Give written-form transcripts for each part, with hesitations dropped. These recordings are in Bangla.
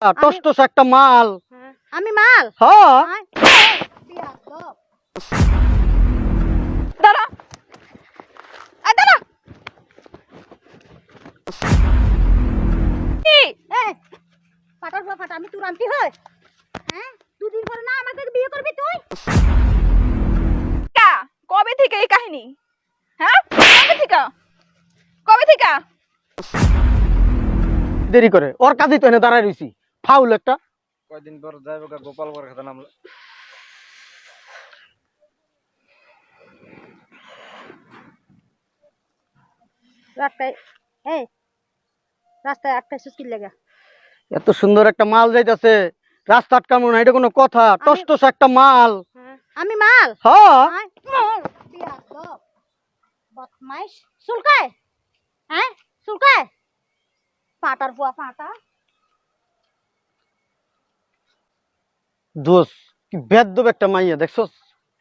টসটস একটা মাল। আমি মাল? হ্যাঁ। দাঁড়া, দাঁড়া। ফাটার পর ফাটা, আমি তোর আন্টি হয়? হ্যাঁ, দুদিন পরে না আমাকে বিয়ে করবি তুই? কবে থেকে এই কাহিনী? হ্যাঁ, কবে থেকে দেরি করে ওর কাজই তো এনে দাঁড়ায় রইছি। ফাউল একটা। কয়দিন পর যাইব গোপাল বর খাতা নাম রাস্তায় রাস্তায় আটকাইছিস কি লাগা? এত সুন্দর একটা মাল যাইতাছে, রাস্তা আটকানো না, এটা কোনো কথা? টসটস একটা মাল। আমি মাল? হ্যাঁ। বদমাইশ চুলকায়, হ্যাঁ চুলকায়। ফাটার বুয়া ফাটা। দোষ কি বেদব একটা মাইয়া দেখছস?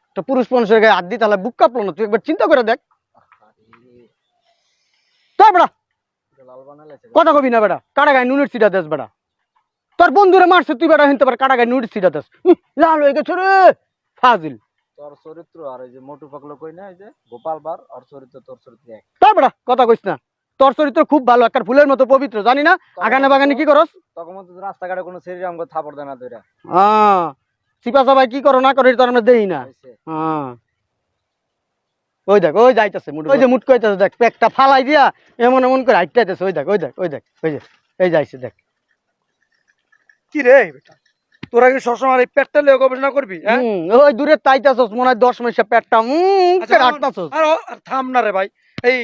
একটা পুরুষ মানুষের গায়ে হাত দিতে হলে বুক কাঁপলো না? তুই একবার চিন্তা করে দেখ। তাই বেড়া কথা কবি না বেড়া, কাটা গায়ে নুনের সিটা দেশ বেড়া। তোর বন্ধুরে মারছে, তুই বেড়া হিনতে পার কাটা গায়ে নুনের সিটা দেশ। লাল হয়ে গেছে রে ফাজিল। তোর চরিত্র আর এই যে মোটু পাগলো কই না, এই যে গোপাল বার আর চরিত্র তোর চরিত্র এক। তাই বেড়া কথা কইস না। তোর চরিত্র খুব ভালো, একটা ফুলের মতো পবিত্র, জানি না আগানে বাগানে কি করস? তখন তো রাস্তাঘাটে কোনো শরীর আমগো থাপড় দেয় না তোরা। চিপা চাপাই কি করো না করে তোর আমরা দেই না। ওই দেখ ওই যাইতেছে, ওই যে মুট কইতাছে দেখ, পেটটা ফালাই দিয়া এমন এমন করে হাইটাইতেছে। ওই দেখ ওই দেখ ওই দেখ ওই যে এই যাইছে দেখ। কি রে বেটা, তোরা কি সবসময় এই পেটটা লিয়ে গবেষণা করবি? ওই দূরে তাইতাছস মনে হয় 10 মাসে পেটটা হাঁটতাছস। আর থাম না রে ভাই। এই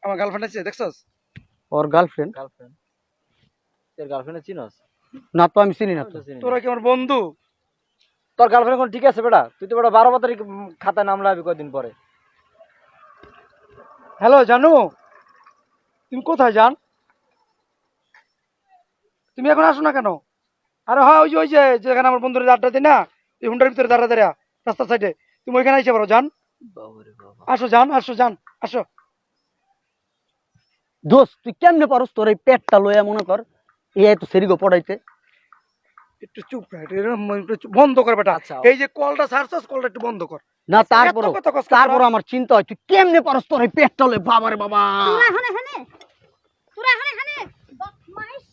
আমার গার্লফ্রেন্ড আছে দেখছস? ওর গার্লফ্রেন্ড? গার্লফ্রেন্ড? তোর গার্লফ্রেন্ড চিনস? না তো আমি চিনি না তো। তোরা কি আমার বন্ধু? তোর গার্লফ্রেন্ড কোন ঠিক আছে বেটা? তুই তো বেটা 12 তারিখ খাতায় নাম লাগাবি কয়দিন পরে। হ্যালো জানু, তুমি কোথায় যান? তুমি এখন আসো না কেন? আরে হ্যাঁ, ওই যে যেখানে আমার বন্ধুরা আড্ডা দিই না, ওই হুন্ডার ভিতরে দাঁড়া দাঁড়া রাস্তার সাইডে, তুমি ওইখানে আইসা পারো। যান, আসো যান, আসো যান, আসো। দোস্ত তুই কেমনে পারস তোর এই পেটটা লইয়া মনে কর এই তো সেরিগো পড়াইতে? একটু চুপ বন্ধ কর বেটা। এই যে কলটা ছাড়ছস, কলটা একটু বন্ধ কর। না তারপর আমার চিন্তা হয় তুই কেমনে পারস তোর এই পেটটা লইয়া। বাবারে বাবা, তোরা এখানে বদমাইশ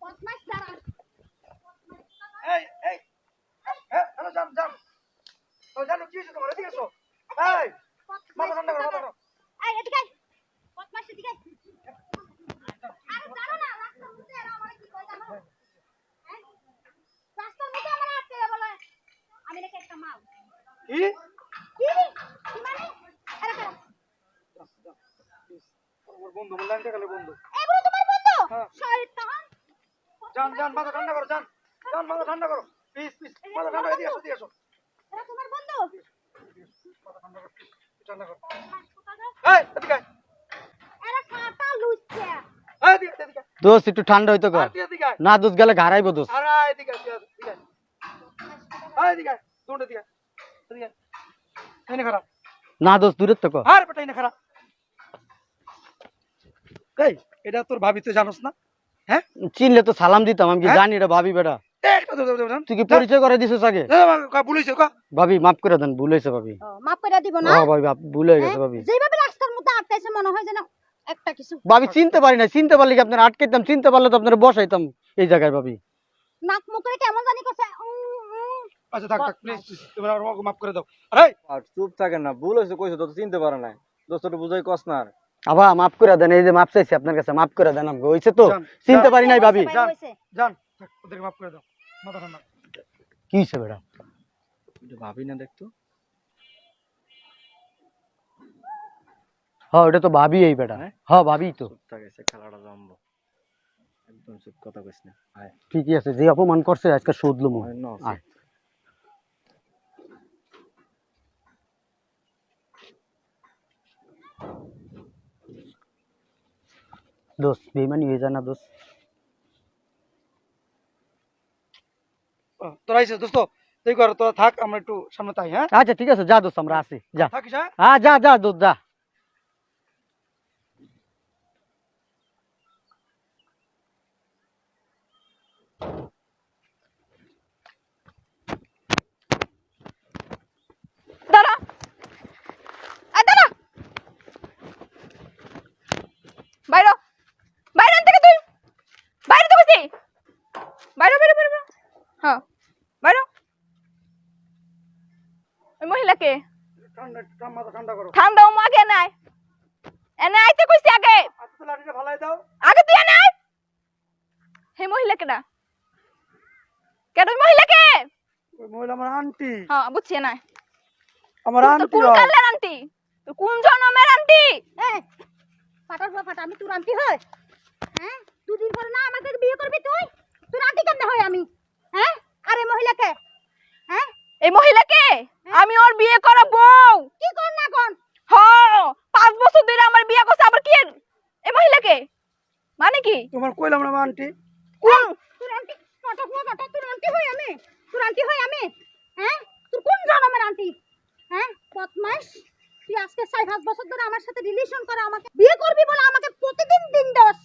বদমাইশ দাঁড়া। এই এই হ্যালো জান জান, ও জানু কি হইছে তোমার? এদিকে এসো। এই মাথা ঠান্ডা করো, মাথা ঠান্ডা। এই এদিকে আয়, বদমাইশ এদিকে আয়। আরে দাঁড়া না, রাস্তার মধ্যে এরা আমারে কি কয় জানো? হ্যাঁ, রাস্তার মধ্যে আমারে আটকে বলে আমি নাকি একটা মাল। কি কি মানে? আরে দাঁড়া, ওর বন্ধু বললেন কে? বন্ধু এই বলে তোমার বন্ধু? হ্যাঁ। শয়তান। জান জান, মাথা ঠান্ডা করো, জান জান, মাথা ঠান্ডা করো প্লিজ প্লিজ, মাথা ঠান্ডা। এদিকে এসো, এদিকে এসো। এরা তোমার বন্ধু? মাথা ঠান্ডা করো, ঠান্ডা করো। এই এদিকে আয়। এরা ফাটা লুচ্চা। এই এদিকে এদিকে দোস্ত একটু ঠান্ডা হইতো কর। এদিকে আয়। না দোস্ত গেলে ঘাড়াইবো দোস্ত। আরে এদিকে আয়, এদিকে আয়, এদিকে আয়, তোমরা এদিকে আয়, এদিকে আয়। এনে খারাপ। না দোস্ত দূরে তো কর। আর বেটা এনে খারাপ। এই এটা তোর ভাবি, তুই জানোস না? হ্যাঁ, চিনলে তো সালাম দিতাম, আমি কি হ্যাঁ? জানি রে ভাবি বেটা। একটা তো তুই কি পরিচয় করে দিছিস আগে? বলিস কা? ভাবি মাফ করে দেন, ভুল হয়েছে ভাবি। মাফ করে দিব না? ভাবি ভুল হয়ে গেছে ভাবি। যেভাবে রাস্তার মধ্যে আটকাইছে মনে হয় যেন একটা কিছু। ভাবি চিনতে পারি না, চিনতে পারলে কি আপনার আটকাইতাম? চিনতে পারলে তো আপনার বসাইতাম এই জায়গায় ভাবি। নাক মুখে কেমন জানি করছে। আচ্ছা থাক থাক প্লিজ, তোমরা আমাকে মাফ করে দাও। আরে আর চুপ থাকেন না, ভুল হয়েছে কইছো তো, চিনতে পারে না। দোস্তটা বুঝাই কস না। আর আবা মাফ করে দেন, এই যে মাফ চাইছি আপনার কাছে, মাফ করে দেন। আমাকে হইছে তো, চিনতে পারি নাই ভাবি। জান থাক, ওদেরকে মাফ করে দাও, মাথা ঠান্ডা। কি হইছে বেটা? ভাবি না দেখতো। হ্যাঁ ওটা তো ভাবি এই বেটা। হ্যাঁ ভাবি তো। চুপ থাকেছে, খেলাটা জমবো। একদম চুপ, কথা কইস না। আয় ঠিকই আছে, যে অপমান করছে আজকে শুধলুম। আয় দোস্ত, বেইমানি হয়ে যায় না দোস্ত? তোরা আইছিস দোস্ত, তুই কর, তোরা থাক, আমরা একটু সামনে তাই। হ্যাঁ আচ্ছা ঠিক আছে, যা দোস্ত আমরা আছি, যা। থাকিস। হ্যাঁ হ্যাঁ যা যা দোস্ত যা। বাইরো বাইরো বাইরো বাইরো। হ্যাঁ বাইরো। ওই মহিলাকে ঠান্ডা মাথা ঠান্ডা করো। ঠান্ডা ও আগে নাই, এনে আইতে কইছি আগে, আচ্ছা তো লাঠিটা ফালাই দাও। আগে তুই এনে আয়। হে মহিলাকে না কেন, ওই মহিলাকে? ওই মহিলা আমার আন্টি। হ্যাঁ বুঝছি না, আমার তোর আন্টি কোন হয়। কালের আন্টি, তোর কোন জন্মের আন্টি? এই ফাটার পর ফাটা আমি তোর আন্টি হই? হ্যাঁ দুদিন পরে না আমাকে বিয়ে করবি তুই? তোর আন্টি কেমনে হই আমি? হ্যাঁ আরে মহিলাকে, হ্যাঁ এই মহিলাকে আমি ওর বিয়ে করা বউ। কি কর না কোন? হ্যাঁ 5 বছর ধরে আমার বিয়ে করছে, আবার কি এই মহিলাকে মানে কি? তোমার কইলাম না আমার আন্টি। কোন তোর আন্টি ফাটা পর ফাটা তোর আন্টি হই আমি? তোর আন্টি হই আমি? হ্যাঁ তোর কোন জন্মের আন্টি? হ্যাঁ বদমাশ, তুই আজকে 6-7 বছর ধরে আমার সাথে রিলেশন করে আমাকে বিয়ে করবি বলে আমাকে প্রতিদিন দিন দাস,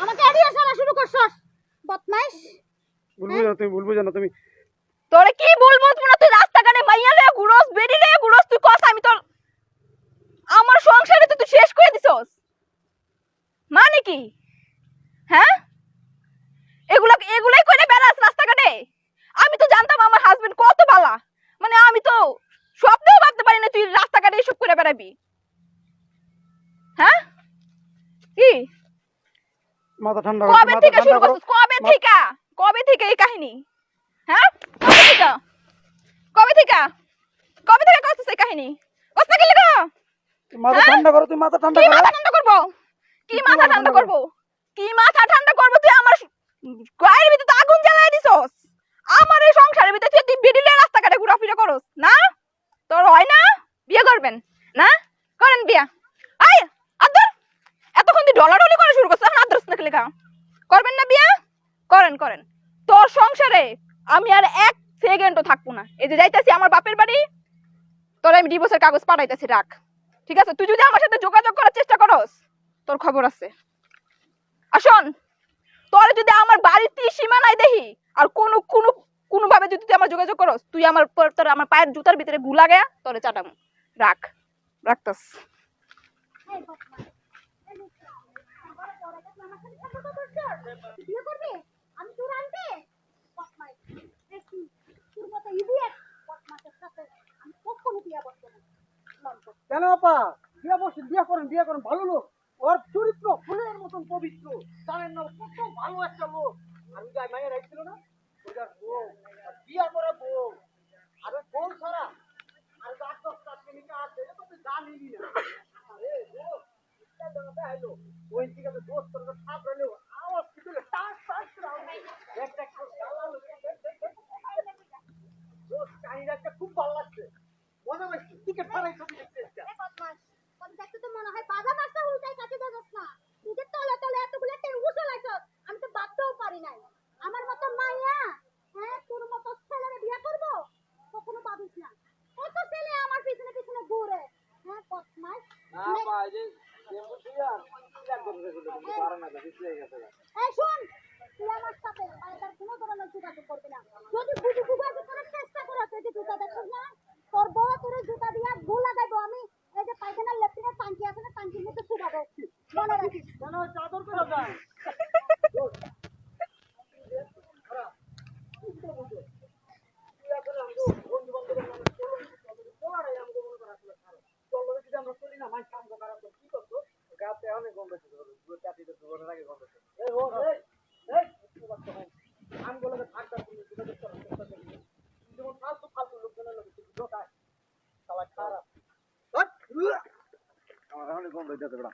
আমাকে এড়িয়ে চলা শুরু করছস বদমাশ। ভুলবো না তুমি, ভুলবো না তুমি। তোরে কি বলবো না, তুই রাস্তাঘাটে মাইয়া রে ঘুরোস, বেডি রে ঘুরোস, তুই কস আমি তোর আমার সংসারে তো তুই শেষ করে দিছস মানে কি? হ্যাঁ এগুলাই কইরা বেড়াস রাস্তাঘাটে? আমি তো জানতাম আমার হাজবেন্ড কত ভালো, মানে আমি তো স্বপ্নেও ভাবতে পারি না তুই রাস্তাঘাটে এসব করে বেড়াবি। হ্যাঁ কি মাথা ঠান্ডা করো, কবে মাথা থেকে ঠান্ডা শুরু করো। করছিস? কবে থেকে এই কাহিনী? হ্যাঁ কবে থেকে করছিস এই কাহিনী? কষ্ট কি লাগা? মাথা ঠান্ডা করো, তুমি মাথা ঠান্ডা কি করো। মাথা ঠান্ডা করব? কি মাথা ঠান্ডা করব? কি মাথা ঠান্ডা করব? তুই আমার গায়ের ভিতরে তো আগুন জ্বালায় দিছস। আমার এই সংসারের ভিতরে তুই বিডিলে রাস্তাঘাটে ঘোরাফেরা করস না? তোর হয় না বিয়ে করবেন না? করেন বিয়া। আয় আদর এতক্ষণ তুই ডলাডলি করা শুরু করছিস, এখন আদরস না লেখা করবেন না বিয়া? করেন। তোর সংসারে আমি আর 1 সেকেন্ডও থাকবো না। এই যে যাইতাছি আমার বাপের বাড়ি, তোর আমি ডিভোর্সের কাগজ পাঠাইতাছি, রাখ। ঠিক আছে, তুই যদি আমার সাথে যোগাযোগ করার চেষ্টা করস তোর খবর আছে। আসুন তোরে যদি আমার বাড়িতে সীমানায় দেখি আর কোনো ভাবে যদি তুই আমার যোগাযোগ করস, তুই তোর আমার পায়ের জুতার ভিতরে গুলা গয়া তোরে চাটাম। রাখতাস। এই বদমাশ, এই লোক, আমার পরে গেছে আমার সাথে কথা বলছস? বিয়ে করবি? আমি তোর আন্টি? বদমাশ, দেখি তোর মতো ইডিয়েট বদমাশের সাথে আমি কখনো বিয়ে করব না। লম্পট। কেন আপা বিয়া করেন, ভালো লোক, ওর চরিত্র ফুলের মতন পবিত্র, জানেন না কত ভালো একটা লোক। আমি যাই মায়ের রাখছিল না ওইটার বউ, আর বিয়া করে বউ, আর ওই বউ ছাড়া আর 8-10টা মিনিট আছে, এটা তো তুই জানিনি না। আরে বউ এটা জানাতে আইলো ওই দিকে তো দোস্ত করে সাপ রইলো, আওয়াজ দিলে টাস টাস করে আওয়াজ, একটা গালালো, দোস্ত কাহিনীটা খুব ভালো লাগছে, মনে হয় টিকিট ফারাই ছবি দেখতে ইচ্ছা। এই বদমাশ, তোর দেখতে তো মনে হয় বাজা মাছটা উল্টাই কাটে যাস না। তুই যে তলে তলে এতগুলো টেঙ্গু চলাইছস, আমি তো ভাবতেও পারি নাই। আমার মতো মাইয়া, হ্যাঁ তোর মতো ছেলেরে বিয়ে করব? কখনো ভাবিস না। কত ছেলে আমার পিছনে পিছনে ঘুরে, হ্যাঁ বদমাশ। এই শোন, তুই আমার সাথে বাইরের কোনো ধরনের যোগাযোগ করবি না। যদি যোগাযোগ করার চেষ্টা করো, তুই যে জুতা দেখছিস না, তোর বউ তোর জুতা দিয়া ভুল লাগাইবো। আমি এই যে পায়খানার লেফটিনের টাঙ্কি আছে না, টাঙ্কির মধ্যে শুকাবো, মনে রাখিস। কেন চাদর করে যায়? আমার এখন গন্ধ হইতেছে বেটা।